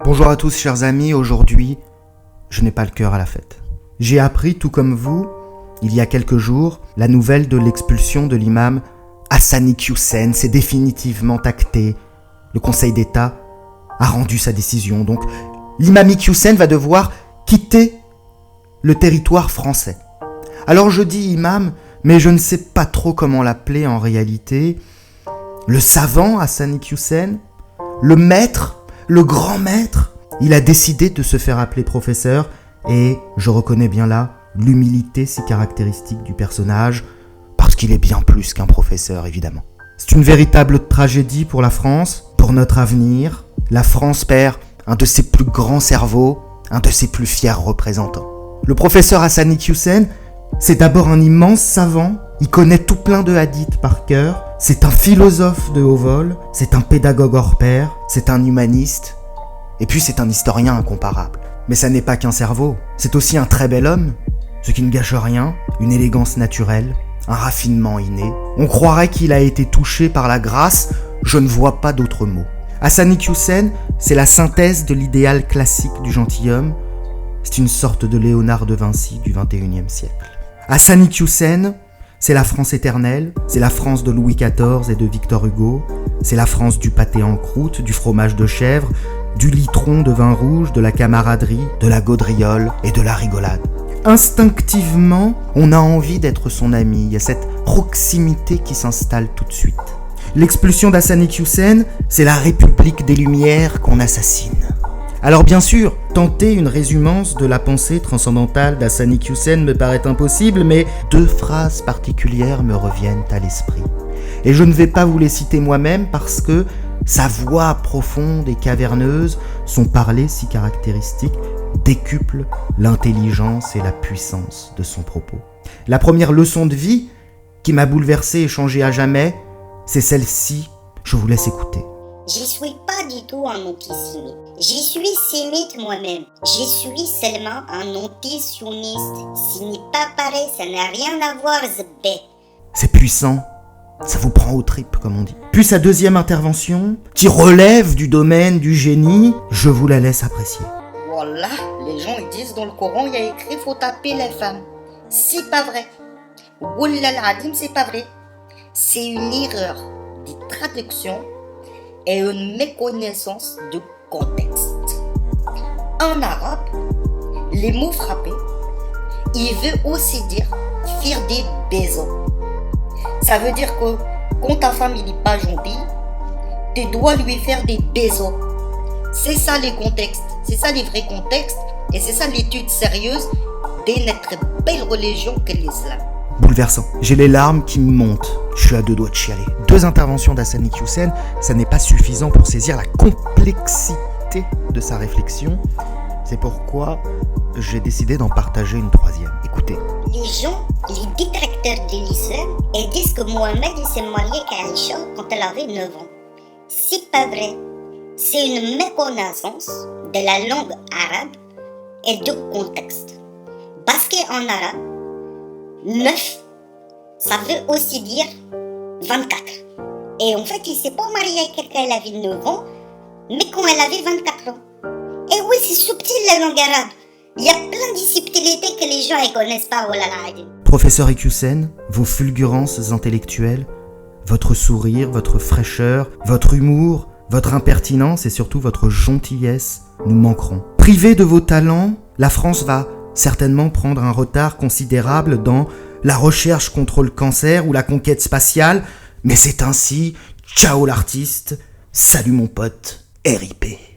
Bonjour à tous chers amis, aujourd'hui, je n'ai pas le cœur à la fête. J'ai appris, tout comme vous, il y a quelques jours, la nouvelle de l'expulsion de l'imam Hassani Hussein. C'est définitivement acté. Le Conseil d'État a rendu sa décision. Donc, l'imam Hussein va devoir quitter le territoire français. Alors je dis imam, mais je ne sais pas trop comment l'appeler en réalité. Le savant Hassani Hussein, le maître, le grand maître, il a décidé de se faire appeler professeur et je reconnais bien là l'humilité si caractéristique du personnage parce qu'il est bien plus qu'un professeur évidemment. C'est une véritable tragédie pour la France, pour notre avenir. La France perd un de ses plus grands cerveaux, un de ses plus fiers représentants. Le professeur Hassani Hussein, c'est d'abord un immense savant, il connaît tout plein de hadiths par cœur, c'est un philosophe de haut vol, c'est un pédagogue hors pair, c'est un humaniste, et puis c'est un historien incomparable. Mais ça n'est pas qu'un cerveau, c'est aussi un très bel homme, ce qui ne gâche rien, une élégance naturelle, un raffinement inné. On croirait qu'il a été touché par la grâce, je ne vois pas d'autre mot. Hassani Hussein, c'est la synthèse de l'idéal classique du gentilhomme, c'est une sorte de Léonard de Vinci du XXIe siècle. Hassani Hussein, c'est la France éternelle, c'est la France de Louis XIV et de Victor Hugo, c'est la France du pâté en croûte, du fromage de chèvre, du litron de vin rouge, de la camaraderie, de la gaudriole et de la rigolade. Instinctivement, on a envie d'être son ami, il y a cette proximité qui s'installe tout de suite. L'expulsion d'Hassani Hussein, c'est la République des Lumières qu'on assassine. Alors bien sûr, tenter une résumance de la pensée transcendantale d'Hassani Hussein me paraît impossible, mais deux phrases particulières me reviennent à l'esprit. Et je ne vais pas vous les citer moi-même parce que sa voix profonde et caverneuse, son parler si caractéristique, décuple l'intelligence et la puissance de son propos. La première leçon de vie qui m'a bouleversé et changé à jamais, c'est celle-ci, je vous laisse écouter. Je suis pas du tout un antisémite. Je suis sémite moi-même. Je suis seulement un anti-sioniste. Ce n'est pas pareil, ça n'a rien à voir, Zbé. C'est puissant, ça vous prend aux tripes, comme on dit. Puis sa deuxième intervention, qui relève du domaine du génie, je vous la laisse apprécier. Voilà, les gens ils disent dans le Coran, il y a écrit faut taper les femmes. C'est pas vrai. Wallah al-Adim, c'est pas vrai. C'est une erreur de traduction et une méconnaissance de contexte. En arabe, les mots frappés, il veut aussi dire faire des baisers. Ça veut dire que quand ta femme n'est pas gentille, tu dois lui faire des baisers. C'est ça les contextes, c'est ça les vrais contextes et c'est ça l'étude sérieuse de notre belle religion qu'est l'islam. Bouleversant. J'ai les larmes qui me montent. Je suis à deux doigts de chialer. Deux interventions d'Hassani Hussein, ça n'est pas suffisant pour saisir la complexité de sa réflexion. C'est pourquoi j'ai décidé d'en partager une troisième. Écoutez. Les gens, les détracteurs de l'islam, ils disent que Mohamed s'est marié avec Aïcha quand elle avait 9 ans. C'est pas vrai. C'est une méconnaissance de la langue arabe et du contexte. Parce qu'en arabe, 9, ça veut aussi dire 24. Et en fait, il ne s'est pas marié avec quelqu'un, elle avait 9 ans, mais quand elle avait 24 ans. Et oui, c'est subtil la langue arabe. Il y a plein de subtilités que les gens ne connaissent pas. Professeur Hussein, vos fulgurances intellectuelles, votre sourire, votre fraîcheur, votre humour, votre impertinence et surtout votre gentillesse nous manqueront. Privés de vos talents, la France va certainement prendre un retard considérable dans la recherche contre le cancer ou la conquête spatiale, mais c'est ainsi. Ciao l'artiste, salut mon pote, RIP.